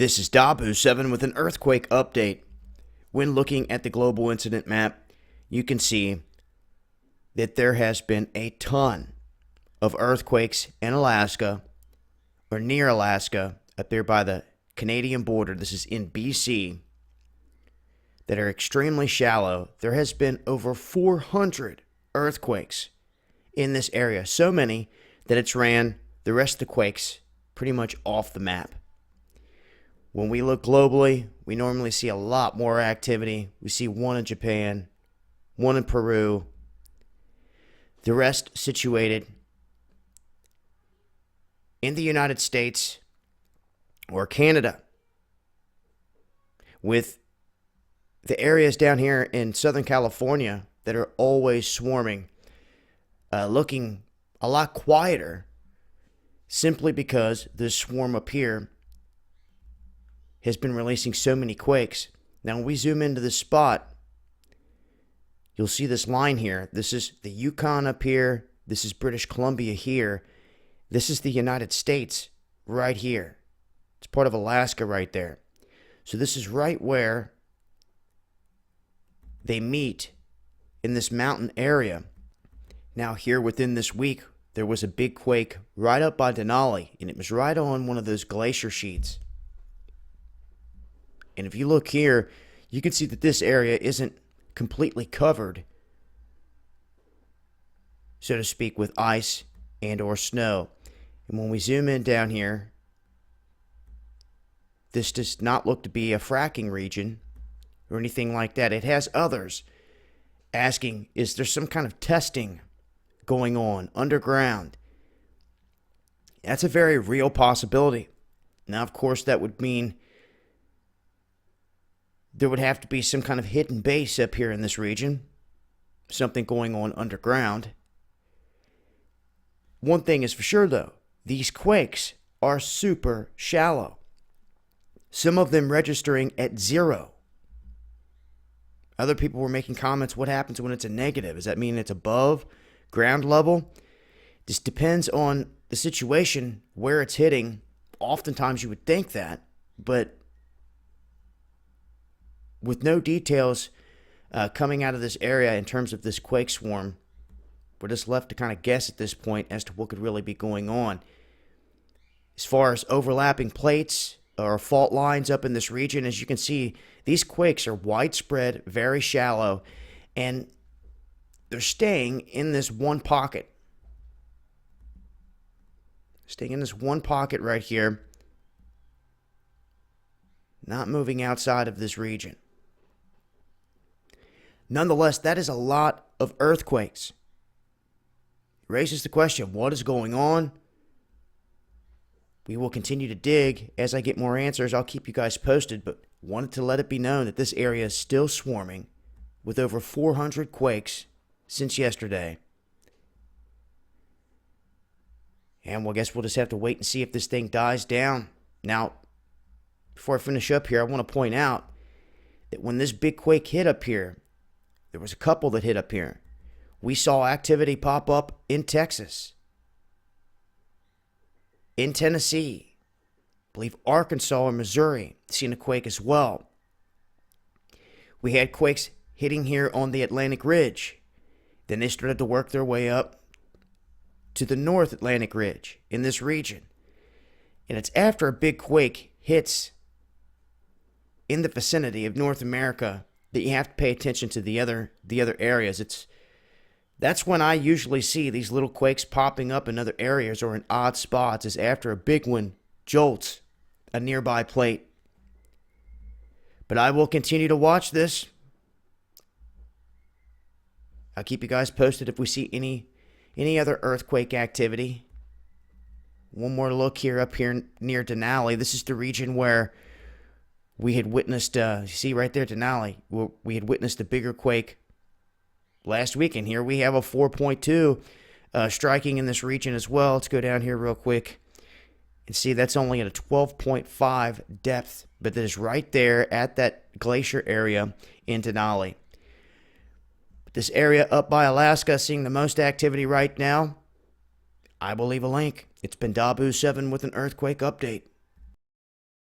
This is Dabu7 with an earthquake update. When looking at the global incident map, you can see that there has been a ton of earthquakes in Alaska, or near Alaska, up there by the Canadian border. This is in BC, that are extremely shallow. There has been over 400 earthquakes in this area. So many that it's ran the rest of the quakes pretty much off the map. When we look globally, we normally see a lot more activity. We see one in Japan, one in Peru, the rest situated in the United States or Canada, with the areas down here in Southern California that are always swarming, looking a lot quieter, simply because this swarm up here has been releasing so many quakes. Now, when we zoom into this spot, you'll see this line here. This is the Yukon up here. This is British Columbia here. This is the United States right here. It's part of Alaska right there. So this is right where they meet in this mountain area. Now, here within this week, there was a big quake right up by Denali, and it was right on one of those glacier sheets. And if you look here, you can see that this area isn't completely covered, so to speak, with ice and or snow. And when we zoom in down here, this does not look to be a fracking region or anything like that. It has others asking, is there some kind of testing going on underground? That's a very real possibility. Now, of course, that would mean there would have to be some kind of hidden base up here in this region, something going on underground. One thing is for sure, though, these quakes are super shallow. Some of them registering at 0. Other people were making comments, what happens when it's a negative? Does that mean it's above ground level? This depends on the situation, where it's hitting. Oftentimes you would think that, but with no details coming out of this area in terms of this quake swarm, we're just left to kind of guess at this point as to what could really be going on. As far as overlapping plates or fault lines up in this region, as you can see, these quakes are widespread, very shallow, and they're staying in this one pocket. Staying in this one pocket right here, not moving outside of this region. Nonetheless, that is a lot of earthquakes. It raises the question, what is going on? We will continue to dig. As I get more answers, I'll keep you guys posted, but wanted to let it be known that this area is still swarming with over 400 quakes since yesterday. And well, I guess we'll just have to wait and see if this thing dies down. Now, before I finish up here, I want to point out that when this big quake hit up here, there was a couple that hit up here. We saw activity pop up in Texas, in Tennessee, I believe Arkansas and Missouri seen a quake as well. We had quakes hitting here on the Atlantic Ridge. Then they started to work their way up to the North Atlantic Ridge in this region. And it's after a big quake hits in the vicinity of North America that you have to pay attention to the other areas. That's when I usually see these little quakes popping up in other areas or in odd spots, is after a big one jolts a nearby plate. But I will continue to watch this. I'll keep you guys posted if we see any other earthquake activity. One more look here up here near Denali. This is the region where we had witnessed, you see right there, Denali, we had witnessed a bigger quake last week. And here we have a 4.2 striking in this region as well. Let's go down here real quick and see that's only at a 12.5 depth, but that is right there at that glacier area in Denali. But this area up by Alaska seeing the most activity right now, I will leave a link. It's been Dabu7 with an earthquake update.